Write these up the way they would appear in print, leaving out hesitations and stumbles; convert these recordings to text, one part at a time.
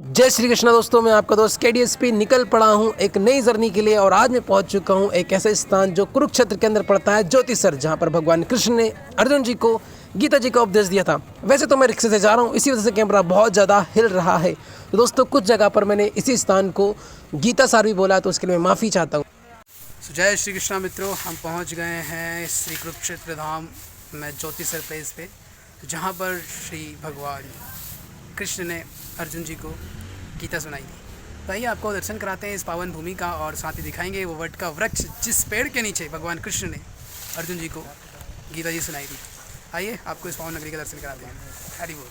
जय श्री कृष्णा दोस्तों, मैं आपका दोस्त KDSP निकल पड़ा हूँ एक नई जर्नी के लिए। और आज मैं पहुँच चुका हूँ एक ऐसे स्थान जो कुरुक्षेत्र के अंदर पड़ता है, ज्योतिसर, जहाँ पर भगवान कृष्ण ने अर्जुन जी को गीता जी का उपदेश दिया था। वैसे तो मैं रिक्शे से जा रहा हूँ, इसी वजह से कैमरा बहुत ज़्यादा हिल रहा है। तो दोस्तों, कुछ जगह पर मैंने इसी स्थान को गीता सार भी बोला, तो उसके लिए मैं माफ़ी चाहता हूँ। जय श्री कृष्णा मित्रों, हम पहुँच गए हैं श्री कुरुक्षेत्र धाम में ज्योतिसर प्लेस पे, जहाँ पर श्री भगवान कृष्ण ने अर्जुन जी को गीता सुनाई थी। तो आइए आपको दर्शन कराते हैं इस पावन भूमि का, और साथ ही दिखाएंगे वो वट का वृक्ष जिस पेड़ के नीचे भगवान कृष्ण ने अर्जुन जी को गीता जी सुनाई थी। आइए आपको इस पावन नगरी का दर्शन कराते हैं। हरि बोल।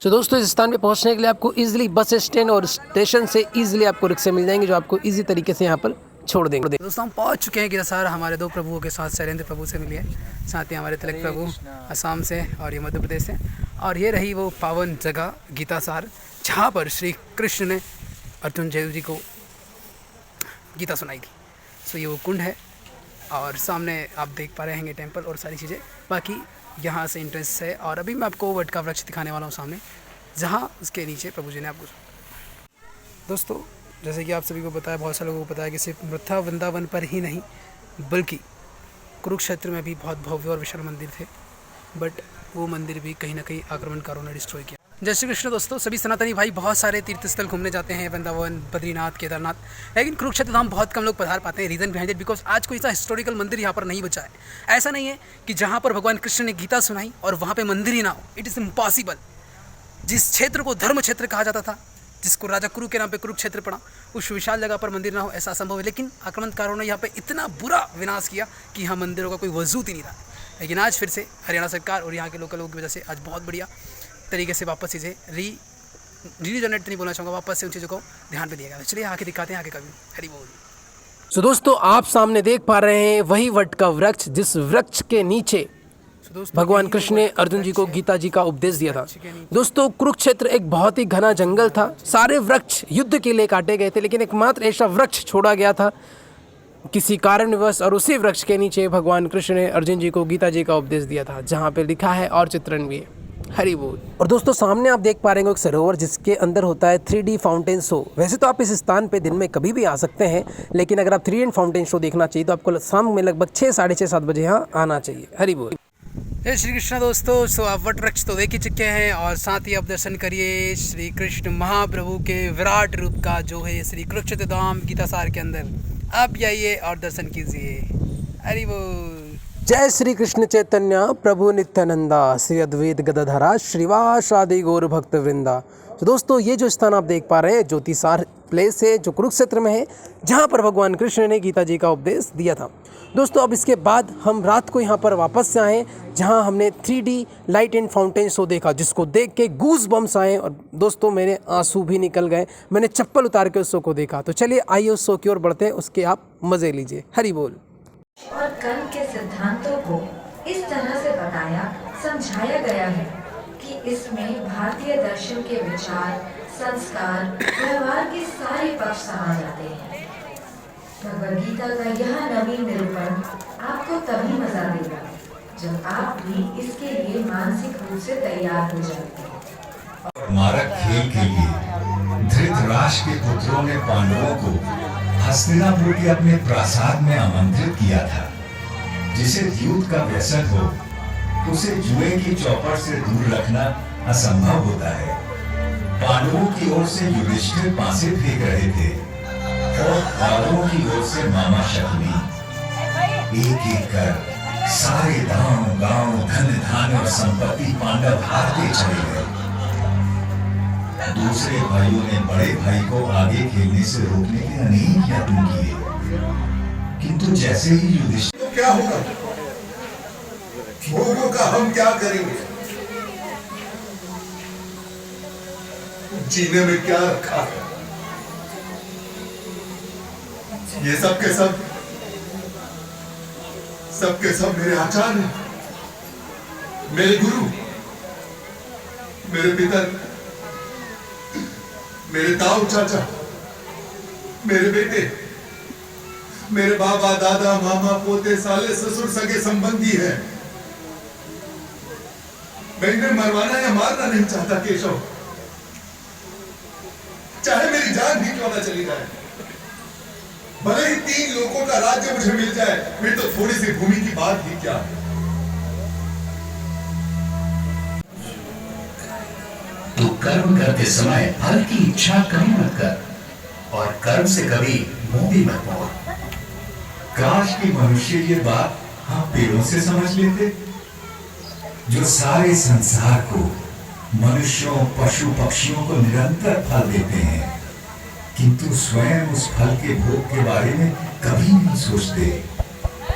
तो दोस्तों, इस स्थान पे पहुंचने के लिए आपको इजीली बस स्टैंड और स्टेशन से इजीली आपको रिक्शे मिल जाएंगे, जो आपको इजी तरीके से यहाँ पर छोड़ देंगे। दोस्तों, हम पहुँच चुके हैं गीता सार। हमारे दो प्रभुओं के साथ शैलेंद्र प्रभु से मिलिए, साथ ही हमारे तिलक प्रभु असम से और ये मध्य प्रदेश से। और ये रही वो पावन जगह गीता सार, जहाँ पर श्री कृष्ण ने अर्जुन जी को गीता सुनाई थी। सो ये वो कुंड है, और सामने आप देख पा रहे हैं टेम्पल और सारी चीज़ें। बाकी यहाँ से एंट्रेंस है, और अभी मैं आपको वट का वृक्ष दिखाने वाला हूँ सामने, जहाँ उसके नीचे प्रभु जी ने आपको। दोस्तों, जैसे कि आप सभी को पता है, बहुत सारे लोगों को पता है कि सिर्फ मथुरा वृंदावन पर ही नहीं, बल्कि कुरुक्षेत्र में भी बहुत भव्य और विशाल मंदिर थे, बट वो मंदिर भी कहीं ना कहीं आक्रमणकारों ने डिस्ट्रॉय किया। जय श्री कृष्ण दोस्तों, सभी सनातनी भाई बहुत सारे तीर्थ स्थल घूमने जाते हैं, वृंदावन, बद्रीनाथ, केदारनाथ, लेकिन कुरुक्षेत्र धाम बहुत कम लोग पधार पाते हैं। रीज़न बिहाइंड इट बिकॉज आज कोई ऐसा हिस्टोरिकल मंदिर यहाँ पर नहीं बचा है। ऐसा नहीं है कि जहाँ पर भगवान कृष्ण ने गीता सुनाई और वहाँ पर मंदिर ही ना हो। It is impossible. जिस क्षेत्र को धर्म क्षेत्र कहा जाता था, जिसको राजा कुरु के नाम पे कुरुक्षेत्र पड़ा, उस विशाल जगह पर मंदिर ना हो, ऐसा असंभव है। लेकिन आक्रमणकारों ने यहाँ पे इतना बुरा विनाश किया कि यहाँ मंदिरों का कोई वजूद ही नहीं था। लेकिन आज फिर से हरियाणा सरकार और यहाँ के लोकल लोगों की वजह से आज बहुत बढ़िया तरीके से वापस चीज़ें रीजनरेट नहीं बोलना चाहूँगा, वापस से उन चीज़ों को ध्यान पे दिया गया। चलिए आके दिखाते हैं आगे का व्यू। हरि बोल। तो दोस्तों, आप सामने देख पा रहे हैं वही वट का वृक्ष, जिस वृक्ष के नीचे भगवान कृष्ण ने अर्जुन जी को गीता जी का उपदेश दिया था। दोस्तों, कुरुक्षेत्र एक बहुत ही घना जंगल था। सारे वृक्ष युद्ध के लिए काटे गए थे, लेकिन एकमात्र ऐसा वृक्ष छोड़ा गया था किसी कारणवश, और उसी वृक्ष के नीचे भगवान कृष्ण ने अर्जुन जी को गीता जी का उपदेश दिया था, जहाँ पे लिखा है और चित्रण भी है। हरि बोल। और दोस्तों, सामने आप देख पा रहे हैं एक सरोवर, जिसके अंदर होता है 3D फाउंटेन शो। वैसे तो आप इस स्थान पे दिन में कभी भी आ सकते हैं, लेकिन अगर आप 3D फाउंटेन शो देखना चाहिए तो आपको शाम में लगभग 6, साढ़े 6, 7 बजे यहाँ आना चाहिए। हरि बोल। जय श्री कृष्ण दोस्तों, सो आप वट वृक्ष तो देख ही चुके हैं, और साथ ही आप दर्शन करिए श्री कृष्ण महाप्रभु के विराट रूप का, जो है श्री कुरुक्षेत्र धाम गीता सार के अंदर। आप जाइए और दर्शन कीजिए। हरि बोल। जय श्री कृष्ण चैतन्य प्रभु नित्यानंदा, श्री अद्वैत गदाधरा श्रीवास आदि गौर भक्त वृंदा। तो दोस्तों, ये जो स्थान आप देख पा रहे हैं ज्योतिसार प्लेस है, जो कुरुक्षेत्र में है, जहाँ पर भगवान कृष्ण ने गीता जी का उपदेश दिया था। दोस्तों, अब इसके बाद हम रात को यहाँ पर वापस से आए, जहाँ हमने 3D light and fountain show देखा, जिसको देख के गूज बम्स आए, और दोस्तों मेरे आंसू भी निकल गए। मैंने चप्पल उतार के उस शो को देखा। तो चलिए आइए उस शो की ओर बढ़ते हैं, उसके आप मज़े लीजिए। हरि बोल। और कर्म के सिद्धांतों को इस तरह से बताया समझाया गया है कि इसमें भारतीय दर्शन के विचार, संस्कार, व्यवहार के सारे पक्ष समा जाते हैं। भगवद गीता का यह नवीन निरूपण आपको तभी मजा देगा जब आप भी इसके लिए मानसिक रूप से तैयार हो जाते हैं। मारक खेल के लिए धृतराष्ट्र के पुत्रों ने पांडवों को हस्तिनापुर के अपने प्रासाद में आमंत्रित किया था। जिसे युद्ध का व्यसन हो, उसे जुए की चौपट से दूर रखना असंभव होता है। पांडवों की ओर से युधिष्ठिर पासे फेंक रहे थे, और कौरवों की ओर से मामा शकुनी। एक एक कर सारे गांव, धन धान और संपत्ति पांडव हारते चले गए। दूसरे भाइयों ने बड़े भाई को आगे खेलने से रोकने के अनेक यत्न किए, किंतु जैसे ही युधिष्ठिर, तो क्या होगा? भोगों का हम क्या करेंगे? जीने में क्या रखा है? ये सब के सब मेरे आचार्य, मेरे गुरु, मेरे पिता, मेरे ताऊ चाचा, मेरे बेटे, मेरे बाबा, दादा, मामा, पोते, साले, ससुर, सगे संबंधी है। मैं इन्हें मरवाना या मारना नहीं चाहता केशव, क्यों ना चली जाए, भले ही 3 लोगों का राज्य मुझे मिल जाए, फिर तो थोड़ी सी भूमि की बात ही क्या है। तू कर्म करते समय फल की इच्छा कभी मत कर और कर्म से कभी मुंह भी मत मोड़। काश कि मनुष्य ये बात हम पेड़ों से समझ लेते, जो सारे संसार को, मनुष्यों, पशु पक्षियों को निरंतर फल देते हैं, किंतु स्वयं उस फल के भोग के बारे में कभी नहीं सोचते।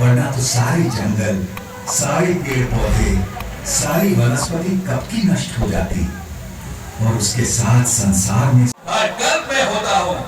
वरना तो सारे जंगल, सारे पेड़ पौधे, सारी वनस्पति कब की नष्ट हो जाती और उसके साथ संसार में हर कर्म में होता हूं।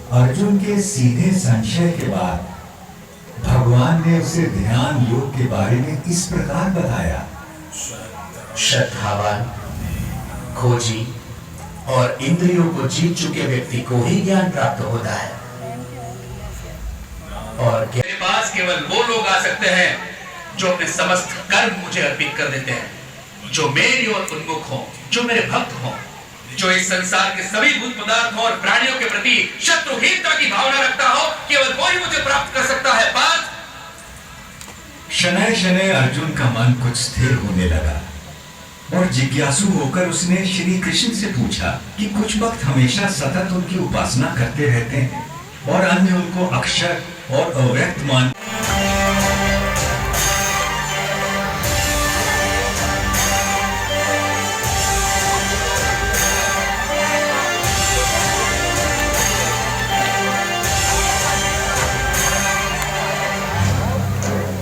अर्जुन के सीधे संशय के बाद भगवान ने उसे ध्यान योग के बारे में इस प्रकार बताया। श्रद्धावान, खोजी और इंद्रियों को जीत चुके व्यक्ति को ही ज्ञान प्राप्त होता है। और मेरे पास केवल वो लोग आ सकते हैं जो अपने समस्त कर्म मुझे अर्पित कर देते हैं, जो मेरी ओर उन्मुख हों, जो मेरे भक्त हों, जो इस संसार के सभी भूत पदार्थों और प्राणियों के प्रति शत्रुहीनता की भावना रखता हो, केवल वो ही मुझे प्राप्त कर सकता है। बात शनैः शनैः अर्जुन का मन कुछ स्थिर होने लगा और जिज्ञासु होकर उसने श्री कृष्ण से पूछा कि कुछ वक्त हमेशा सतत उनकी उपासना करते रहते हैं और अन्य उनको अक्षर और अव्यक्त मान।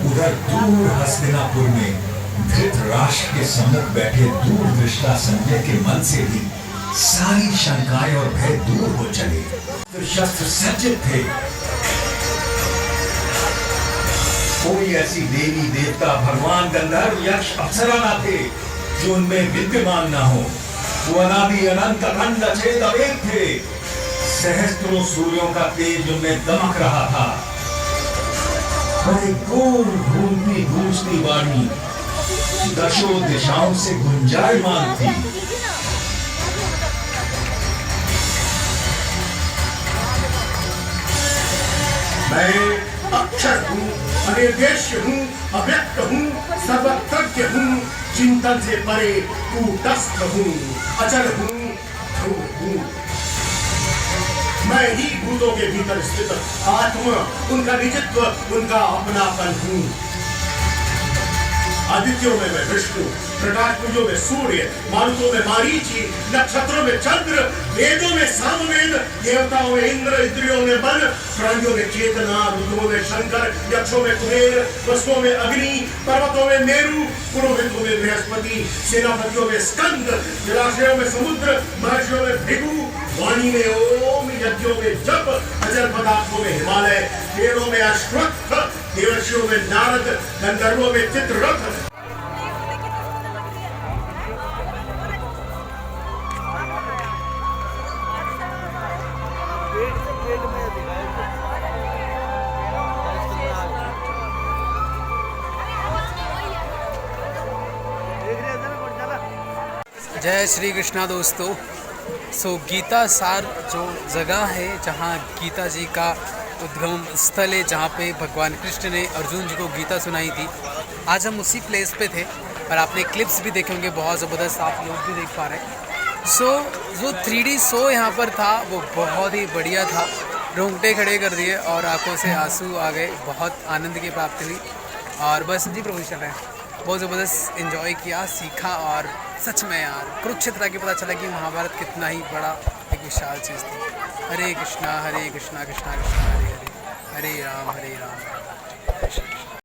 उधर दूर हस्तिनापुर में धृतराष्ट्र के सम्मुख बैठे दूरदृष्टा संजय के मन से भी सारी शंकाएं और भय दूर हो चले। तो शस्त्र सज्जित थे। कोई ऐसी देवी देवता, भगवान, गंधर्व, यक्ष, अप्सरा ना थे जो उनमें विद्यमान ना हो। वो अनादि अनंत अखंड अछेद अवेद थे। सहस्त्रों सूर्यों का तेज उनमें दमक रहा था और एक गोल घूमती गूंजती वाणी दशों दिशाओं से गुंजायमान थी। मैं अक्षर हूँ, अनिर्देश्य हूँ, अव्यक्त हूँ, सर्वज्ञ हूँ, चिंतन से परे कूटस्थ हूँ, अचल हूँ, ध्रुव हूँ। मैं ही भूतों के भीतर स्थित आत्मा, उनका निजित्व, उनका अपनापन हूँ। आदित्यों में मैं विष्णु, प्रकाशपुंजों में सूर्य, मारुतों में मारीची, नक्षत्रों में चंद्र, वेदों में सामवेद, देवताओं में इंद्र, इंद्रियों में मन, प्राणियों में चेतना, रुद्रों में शंकर, यक्षों में कुबेर, वसुओं में अग्नि, पर्वतों में मेरु, पुरोहितों में बृहस्पति, सेनापतियों में स्कंद, जलाशयों में समुद्र, महर्षियों में भृगु, वाणी में ओम, यज्ञों में जप, अजर पदार्थों में हिमालय, पेड़ों में अश्वत्थ, देवर्षियों में नारद, गंधर्वों में चित्ररथ। जय श्री कृष्णा दोस्तों। सो गीता सार जो जगह है जहाँ गीता जी का उद्गम स्थल है, जहाँ पे भगवान कृष्ण ने अर्जुन जी को गीता सुनाई थी, आज हम उसी प्लेस पे थे और आपने क्लिप्स भी देखे होंगे, बहुत ज़बरदस्त आप लोग भी देख पा रहे हैं। सो जो 3D शो यहाँ पर था वो बहुत ही बढ़िया था, रोंगटे खड़े कर दिए और आंखों से आंसू आ गए, बहुत आनंद की प्राप्ति हुई और बस जी प्रभु चल रहे हैं, बहुत ज़बरदस्त इन्जॉय किया, सीखा और सच में यार कुरुक्षेत्र आके पता चला कि महाभारत कितना ही बड़ा एक विशाल चीज़ थी। हरे कृष्णा कृष्णा कृष्णा हरे हरे, हरे राम